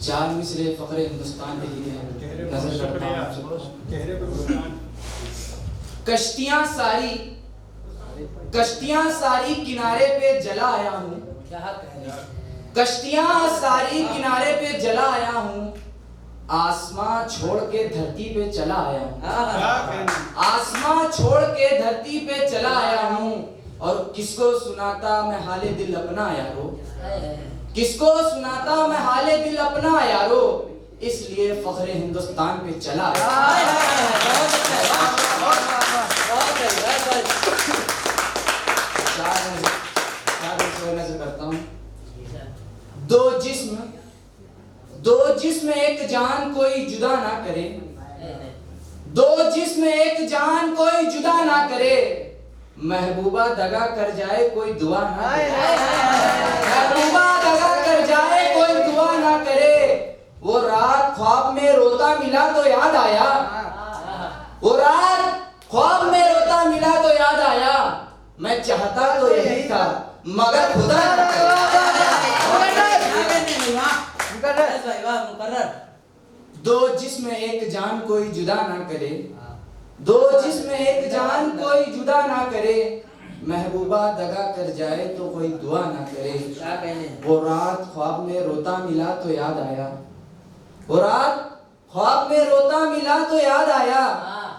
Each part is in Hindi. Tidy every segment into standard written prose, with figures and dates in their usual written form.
चार मिसरे फखरे हिंदुस्तान के लिए नजर करता हूँ। कश्तियाँ सारी किनारे पे जला आया हूँ। कश्तियाँ सारी किनारे पे जला आया हूँ। आसमां छोड़ के धरती पे चला आया हूँ। आसमां छोड़ के धरती पे चला आया हूँ। और किसको सुनाता मैं हाले दिल अपना यारो, किसको सुनाता मैं हाले दिल अपना यारो, इसलिए फखरे हिंदुस्तान पे चला आया। नजर करता हूँ। दो जिस्म एक जान कोई जुदा ना करे, दो जिस्म एक जान कोई जुदा ना करे, महबूबा दगा कर जाए कोई दुआ ना करे, महबूबा दगा कर जाए कोई दुआ ना करे। वो रात ख्वाब में रोता मिला तो याद आया, वो रात ख्वाब में रोता मिला तो याद आया, मैं चाहता तो यही था मगर खुदा न करे। दो जिस्म एक जान कोई जुदा ना करे, दो जिस्म एक जान कोई जुदा ना करे, महबूबा दगा कर जाए तो कोई दुआ ना करे। वो रात ख्वाब में रोता मिला तो याद आया, वो रात ख्वाब में रोता मिला तो याद आया,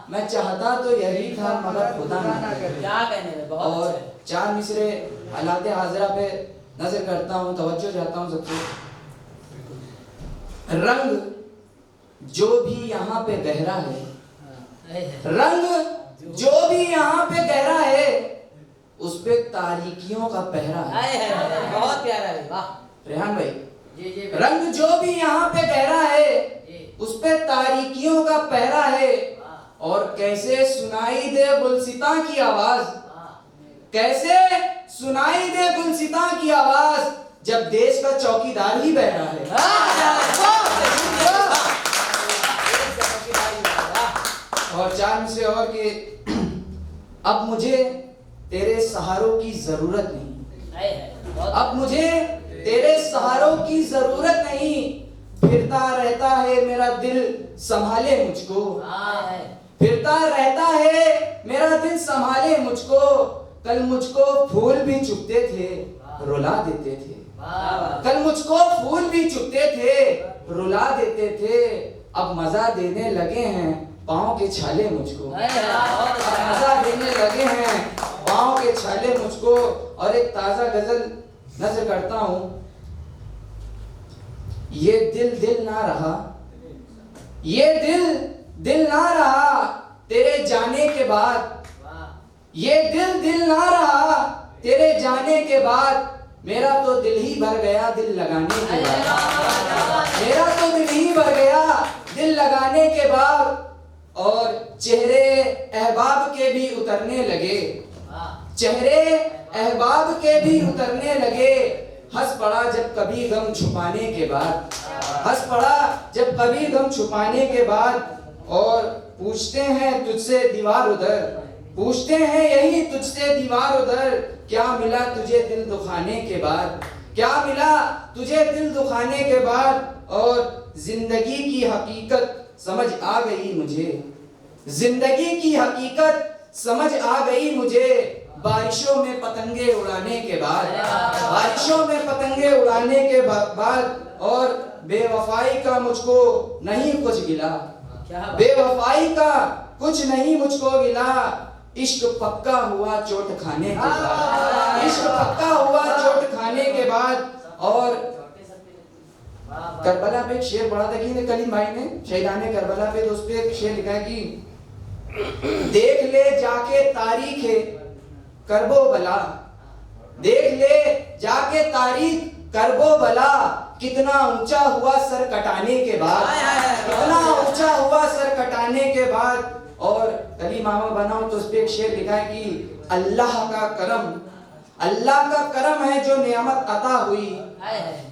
मैं चाहता तो यही था मगर खुदा ना करे। और चार मिसरे हालात हाजरा पे नजर करता हूँ, तवज्जो चाहता हूँ सबसे। रंग जो भी यहाँ पे गहरा है, रंग जो भी यहाँ पे गहरा है, उस पे तारीकियों का पहरा है। बहुत प्यारा है, वाह रेहान भाई। रंग जो भी यहाँ पे गहरा है, उस पे तारीकियों का पहरा है। और कैसे सुनाई दे गुलसिता की आवाज, कैसे सुनाई दे गुलसिता की आवाज, जब देश का चौकीदार ही बहरा है। और चार मिसरे और के अब मुझे तेरे सहारों की जरूरत नहीं, अब मुझे तेरे सहारों की जरूरत नहीं, फिरता रहता है मेरा दिल संभाले मुझको, फिरता रहता है मेरा दिल संभाले मुझको। कल मुझको फूल भी चुभते थे रुला देते थे, कल मुझको फूल भी चुभते थे रुला देते थे, अब मजा देने लगे हैं पाँव के छाले मुझको, मजा देने लगे हैं पाँव के छाले मुझको। और एक ताजा गजल नजर करता हूँ। ये दिल दिल ना रहा, ये दिल दिल ना रहा तेरे जाने के बाद, ये दिल दिल ना रहा तेरे जाने के बाद, मेरा तो दिल ही भर गया दिल लगाने के बाद, मेरा तो दिल ही भर गया दिल लगाने के बाद। और चेहरे अहबाब के भी उतरने लगे, चेहरे अहबाब के भी उतरने लगे, हंस पड़ा जब कभी गम छुपाने के बाद, हंस पड़ा जब कभी गम छुपाने के बाद। और पूछते हैं तुझसे दीवार उधर, पूछते हैं यही तुझसे दीवार उधर, क्या मिला तुझे दिल दुखाने के बाद, क्या मिला तुझे दिल दुखाने के बाद। और जिंदगी की हकीकत समझ आ गई मुझे, जिंदगी की हकीकत समझ आ गई मुझे, बारिशों में पतंगे उड़ाने के बाद, बारिशों में पतंगे उड़ाने के बाद। और बेवफाई का मुझको नहीं कुछ गिला, बेवफाई का कुछ नहीं मुझको गिला, इश्क पक्का हुआ चोट खाने के बाद, इश्क पक्का हुआ चोट खाने के बाद। और करबला पे एक शेर पढ़ा था कि कलीम भाई ने, शहीदाने करबला पे, तो उस पे एक शेर लिखा है कि देख ले जाके तारीख है करबो भला, देख ले जाके तारीख करबो भला, कितना ऊंचा हुआ सर कटाने के बाद, कितना ऊंचा हुआ सर कटाने के बाद। और कलीम मामा बनाओ तो उस पे एक शेर लिखा है कि अल्लाह का करम, अल्लाह का करम है जो नियामत अता हुई,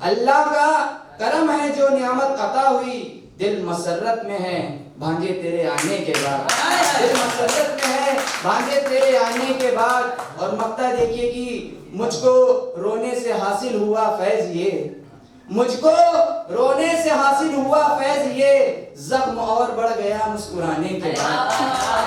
अल्लाह का करम है जो नियामत अता हुई, दिल मसरत में है भांजे तेरे आने के बाद, दिल मसरत में है भांजे तेरे आने के बाद। और मक्ता देखिए कि मुझको रोने से हासिल हुआ फैज ये, मुझको रोने से हासिल हुआ फैज ये, जख्म और बढ़ गया मुस्कुराने के बाद।